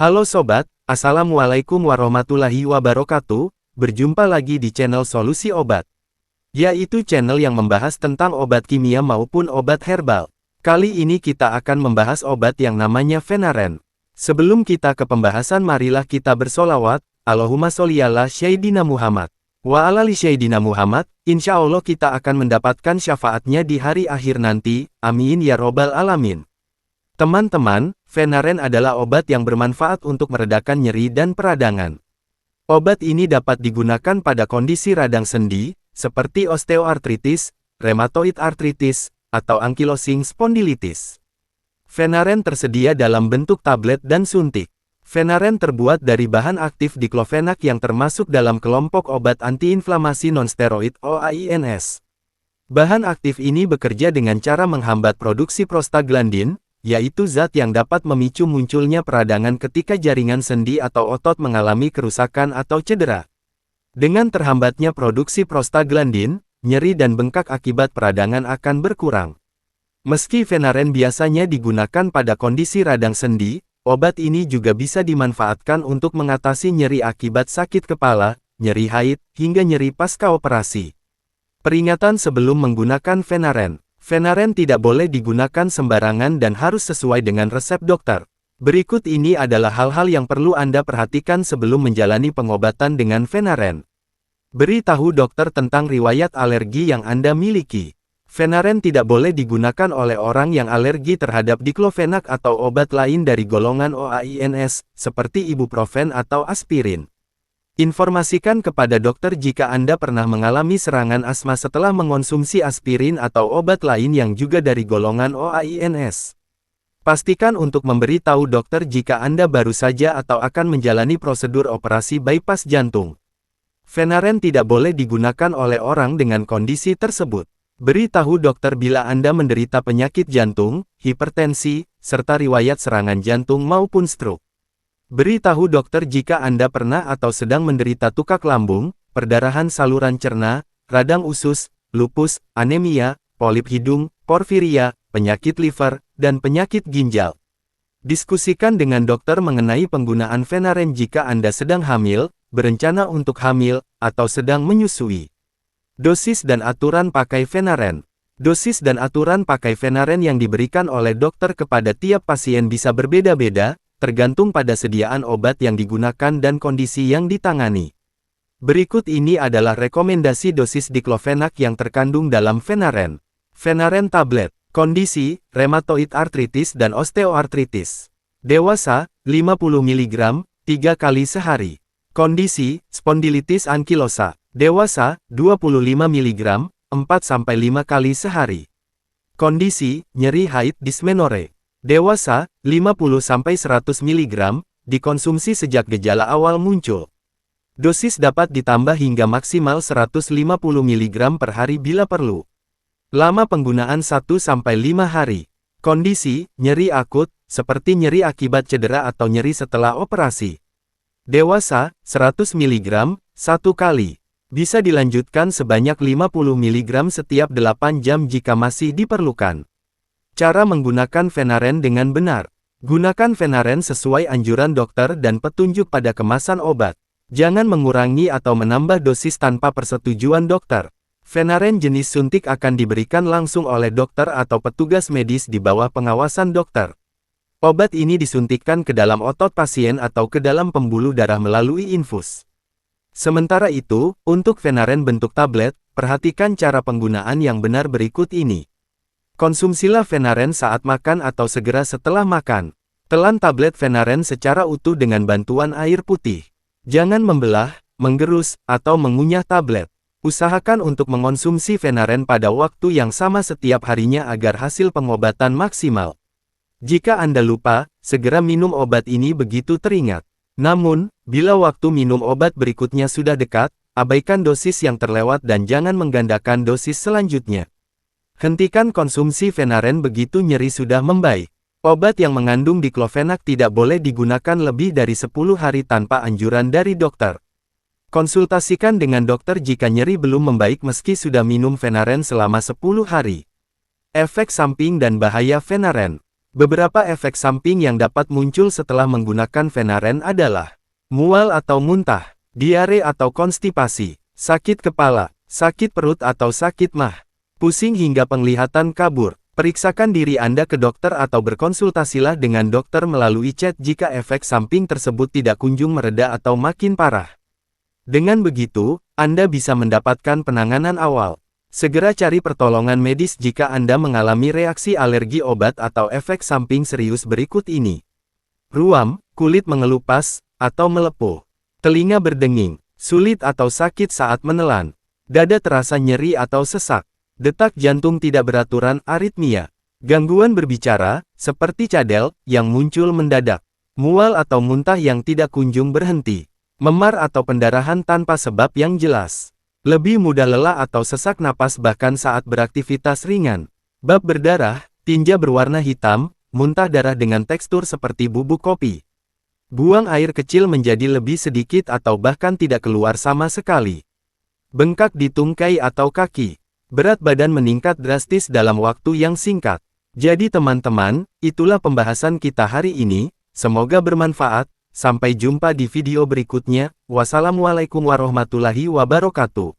Halo sobat, Assalamualaikum warahmatullahi wabarakatuh. Berjumpa lagi di channel Solusi Obat, yaitu channel yang membahas tentang obat kimia maupun obat herbal. Kali ini kita akan membahas obat yang namanya Fenaren. Sebelum kita ke pembahasan, marilah kita bersolawat, Allahumma sholli ala Sayyidina Muhammad wa ala ali Sayyidina Muhammad. Insya Allah kita akan mendapatkan syafaatnya di hari akhir nanti, amin ya robbal alamin. Teman-teman, Fenaren adalah obat yang bermanfaat untuk meredakan nyeri dan peradangan. Obat ini dapat digunakan pada kondisi radang sendi, seperti osteoartritis, rheumatoid arthritis, atau ankylosing spondylitis. Fenaren tersedia dalam bentuk tablet dan suntik. Fenaren terbuat dari bahan aktif diklofenak yang termasuk dalam kelompok obat antiinflamasi nonsteroid (OAINS). Bahan aktif ini bekerja dengan cara menghambat produksi prostaglandin, yaitu zat yang dapat memicu munculnya peradangan ketika jaringan sendi atau otot mengalami kerusakan atau cedera. Dengan terhambatnya produksi prostaglandin, nyeri dan bengkak akibat peradangan akan berkurang. Meski Fenaren biasanya digunakan pada kondisi radang sendi, obat ini juga bisa dimanfaatkan untuk mengatasi nyeri akibat sakit kepala, nyeri haid, hingga nyeri pasca operasi. Peringatan sebelum menggunakan Fenaren. Fenaren tidak boleh digunakan sembarangan dan harus sesuai dengan resep dokter. Berikut ini adalah hal-hal yang perlu Anda perhatikan sebelum menjalani pengobatan dengan Fenaren. Beritahu dokter tentang riwayat alergi yang Anda miliki. Fenaren tidak boleh digunakan oleh orang yang alergi terhadap diklofenak atau obat lain dari golongan OAINS, seperti ibuprofen atau aspirin. Informasikan kepada dokter jika Anda pernah mengalami serangan asma setelah mengonsumsi aspirin atau obat lain yang juga dari golongan OAINS. Pastikan untuk memberitahu dokter jika Anda baru saja atau akan menjalani prosedur operasi bypass jantung. Fenaren tidak boleh digunakan oleh orang dengan kondisi tersebut. Beritahu dokter bila Anda menderita penyakit jantung, hipertensi, serta riwayat serangan jantung maupun stroke. Beritahu dokter jika Anda pernah atau sedang menderita tukak lambung, perdarahan saluran cerna, radang usus, lupus, anemia, polip hidung, porfiria, penyakit liver, dan penyakit ginjal. Diskusikan dengan dokter mengenai penggunaan Fenaren jika Anda sedang hamil, berencana untuk hamil, atau sedang menyusui. Dosis dan aturan pakai Fenaren. Dosis dan aturan pakai Fenaren yang diberikan oleh dokter kepada tiap pasien bisa berbeda-beda, tergantung pada sediaan obat yang digunakan dan kondisi yang ditangani. Berikut ini adalah rekomendasi dosis diklofenak yang terkandung dalam Fenaren. Fenaren tablet. Kondisi, rheumatoid arthritis dan osteoartritis. Dewasa, 50 mg, 3 kali sehari. Kondisi, spondylitis ankylosa. Dewasa, 25 mg, 4-5 kali sehari. Kondisi, nyeri haid dysmenorrhea. Dewasa, 50-100 mg, dikonsumsi sejak gejala awal muncul. Dosis dapat ditambah hingga maksimal 150 mg per hari bila perlu. Lama penggunaan 1-5 hari. Kondisi, nyeri akut, seperti nyeri akibat cedera atau nyeri setelah operasi. Dewasa, 100 mg, 1 kali. Bisa dilanjutkan sebanyak 50 mg setiap 8 jam jika masih diperlukan. Cara menggunakan Fenaren dengan benar. Gunakan Fenaren sesuai anjuran dokter dan petunjuk pada kemasan obat. Jangan mengurangi atau menambah dosis tanpa persetujuan dokter. Fenaren jenis suntik akan diberikan langsung oleh dokter atau petugas medis di bawah pengawasan dokter. Obat ini disuntikkan ke dalam otot pasien atau ke dalam pembuluh darah melalui infus. Sementara itu, untuk Fenaren bentuk tablet, perhatikan cara penggunaan yang benar berikut ini. Konsumsilah Fenaren saat makan atau segera setelah makan. Telan tablet Fenaren secara utuh dengan bantuan air putih. Jangan membelah, menggerus, atau mengunyah tablet. Usahakan untuk mengonsumsi Fenaren pada waktu yang sama setiap harinya agar hasil pengobatan maksimal. Jika Anda lupa, segera minum obat ini begitu teringat. Namun, bila waktu minum obat berikutnya sudah dekat, abaikan dosis yang terlewat dan jangan menggandakan dosis selanjutnya. Hentikan konsumsi Fenaren begitu nyeri sudah membaik. Obat yang mengandung diklofenak tidak boleh digunakan lebih dari 10 hari tanpa anjuran dari dokter. Konsultasikan dengan dokter jika nyeri belum membaik meski sudah minum Fenaren selama 10 hari. Efek samping dan bahaya Fenaren. Beberapa efek samping yang dapat muncul setelah menggunakan Venaren adalah mual atau muntah, diare atau konstipasi, sakit kepala, sakit perut atau sakit mah, pusing hingga penglihatan kabur. Periksakan diri Anda ke dokter atau berkonsultasilah dengan dokter melalui chat jika efek samping tersebut tidak kunjung mereda atau makin parah. Dengan begitu, Anda bisa mendapatkan penanganan awal. Segera cari pertolongan medis jika Anda mengalami reaksi alergi obat atau efek samping serius berikut ini. Ruam, kulit mengelupas, atau melepuh. Telinga berdenging, sulit atau sakit saat menelan. Dada terasa nyeri atau sesak. Detak jantung tidak beraturan, aritmia. Gangguan berbicara, seperti cadel, yang muncul mendadak. Mual atau muntah yang tidak kunjung berhenti. Memar atau pendarahan tanpa sebab yang jelas. Lebih mudah lelah atau sesak napas bahkan saat beraktivitas ringan. Bab berdarah, tinja berwarna hitam, muntah darah dengan tekstur seperti bubuk kopi. Buang air kecil menjadi lebih sedikit atau bahkan tidak keluar sama sekali. Bengkak di tungkai atau kaki. Berat badan meningkat drastis dalam waktu yang singkat. Jadi teman-teman, itulah pembahasan kita hari ini, semoga bermanfaat, sampai jumpa di video berikutnya, wassalamualaikum warahmatullahi wabarakatuh.